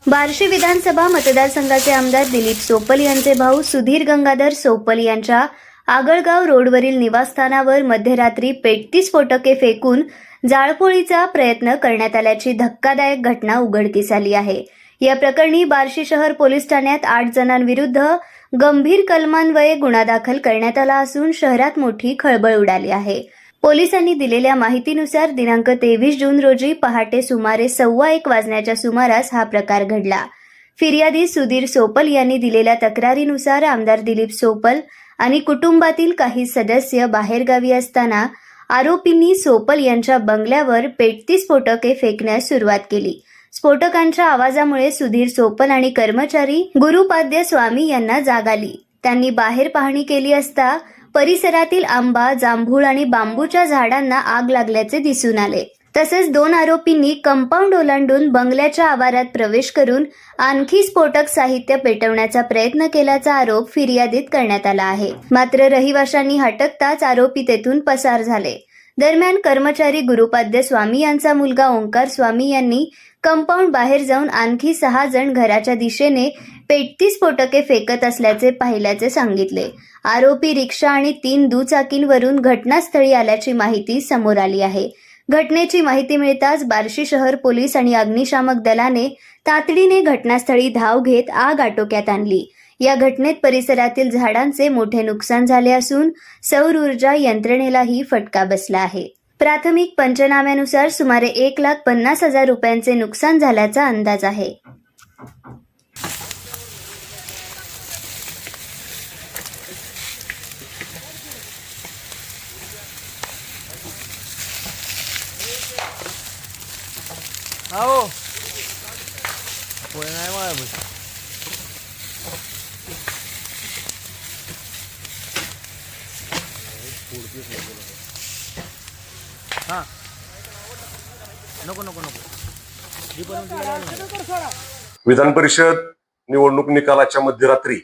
बार्शी विधानसभा मतदारसंघाचे आमदार दिलीप सोपल यांचे भाऊ सुधीर गंगाधर सोपल यांच्या आगळगाव रोडवरील निवासस्थानावर मध्यरात्री पेटती स्फोटके फेकून जाळपोळीचा प्रयत्न करण्यात आल्याची धक्कादायक घटना उघडकीस आली आहे। या प्रकरणी बार्शी शहर पोलीस ठाण्यात 8 जणांविरुद्ध गंभीर कलमान्वये गुन्हा दाखल करण्यात आला असून शहरात मोठी खळबळ उडाली आहे। पोलिसांनी दिलेल्या माहितीनुसार दिनांक 23 जून रोजी पहाटे सुमारे 1:15 वाजण्याच्या सुमारास हा प्रकार घडला। फिर्यादी सुधीर सोपल यांनी दिलेल्या तक्रारीनुसार आमदार दिलीप सोपल आणि कुटुंबातील काही सदस्य बाहेरगावी असताना आरोपींनी सोपल यांच्या बंगल्यावर पेटती स्फोटके फेकण्यास सुरुवात केली। स्फोटकांच्या आवाजामुळे सुधीर सोपल आणि कर्मचारी गुरुपाद्य स्वामी यांना जाग आली। त्यांनी बाहेर पाहणी केली असता परिसरातील आंबा, जांभूळ आणि बांबूच्या झाडांना आग लागल्याचे दिसून आले। तसेच 2 आरोपींनी कंपाऊंड ओलांडून बंगल्याच्या आवारात प्रवेश करून आणखी स्फोटक साहित्य पेटवण्याचा प्रयत्न केल्याचा आरोप फिर्यादीत करण्यात आला आहे। मात्र रहिवाशांनी हटकताच आरोपी तेथून पसार झाले। दरम्यान कर्मचारी गुरुपाद्य स्वामी यांचा मुलगा ओंकार स्वामी यांनी कंपाऊंड बाहेर जाऊन आणखी 6 जण घराच्या दिशेने पेटती स्फोटके फेकत असल्याचे पाहिल्याचे सांगितले। आरोपी रिक्षा आणि 3 दुचाकींवरून घटनास्थळी आल्याची माहिती समोर आली आहे। घटनेची माहिती मिळताच बार्शी शहर पोलीस आणि अग्निशामक दलाने तातडीने घटनास्थळी धाव घेत आग आटोक्यात आणली। या घटनेत परिसरातील झाडांचे मोठे नुकसान झाले असून सौर ऊर्जा यंत्रणेलाही फटका बसला आहे। प्राथमिक पंचनाम्यानुसार सुमारे 1,50,000 रुपयांचे नुकसान झाल्याचा अंदाज आहे। आओ कोई नाही मला बस हां नको नको नको विधान परिषद निवडणूक निकालाच्या मध्यरात्री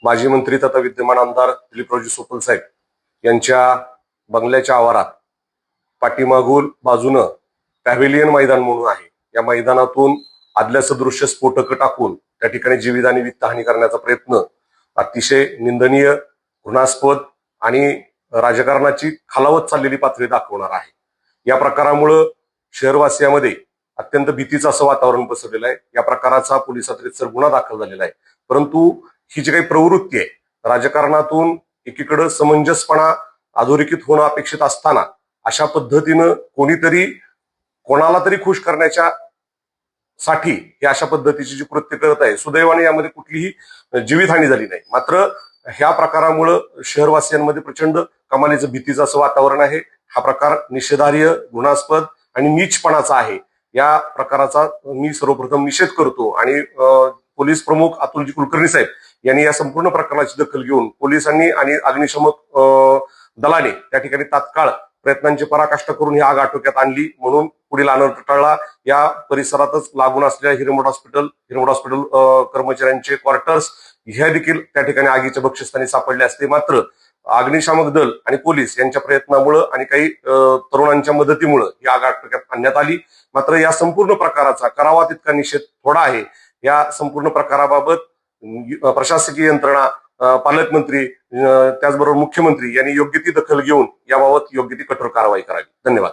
माजी मंत्री तथा विद्यमान आमदार दिलीपरावजी सोपल साहेब यांच्या बंगल्याच्या आवारात पाठीमागून बाजूनं पॅव्हेलियन मैदान म्हणून आहे, या मैदानातून आदल्या सदृश्य स्फोटक टाकून त्या ठिकाणी जीवित आणि वित्तहानी करण्याचा प्रयत्न अतिशय निंदनीय, घृणास्पद आणि राजकारणाची खालावत चाललेली पातळी दाखवणार आहे। या प्रकारामुळे शहरवासियांमध्ये अत्यंत भीतीचं असं वातावरण पसरलेलं आहे। या प्रकाराचा पोलिसात रितसर गुन्हा दाखल झालेला आहे। परंतु ही जी काही प्रवृत्ती आहे, राजकारणातून एकीकडे समंजसपणा अधोरेखित होणं अपेक्षित असताना अशा पद्धतीनं कोणीतरी कोणाला तरी खुश करण्याच्या साठी हे अशा पद्धतीची जी कृत्य करत आहे, सुदैवाने यामध्ये कुठलीही जीवितहानी झाली नाही। मात्र ह्या प्रकारामुळे शहरवासियांमध्ये प्रचंड कमालीचं भीतीचं असं वातावरण आहे। हा प्रकार निषेधार्ह, गुन्हास्पद आणि नीचपणाचा आहे। या प्रकाराचा मी सर्वप्रथम निषेध करतो आणि पोलीस प्रमुख अतुलजी कुलकर्णी साहेब यांनी या संपूर्ण प्रकरणाची दखल घेऊन पोलिसांनी आणि अग्निशमक दलाने त्या ठिकाणी तात्काळ प्रयत्नांची पराकाष्ठा करून ही आग आटोक्यात आणली, म्हणून पुढील अनर्थ टळला। या परिसरातच लागून असलेल्या हिरेमठ हॉस्पिटल कर्मचाऱ्यांचे क्वार्टर्स ह्या देखील त्या ठिकाणी आगीच्या बक्षस्थानी सापडले असते। मात्र अग्निशामक दल आणि पोलीस यांच्या प्रयत्नामुळे आणि काही तरुणांच्या मदतीमुळे ही आग आटोक्यात आणण्यात आली। मात्र या संपूर्ण प्रकाराचा करावा तितका निषेध थोडा आहे। या संपूर्ण प्रकाराबाबत प्रशासकीय यंत्रणा, पालकमंत्री, त्याचबरोबर मुख्यमंत्री यांनी योग्य ती दखल घेऊन याबाबत योग्य ती कठोर कारवाई करावी। धन्यवाद।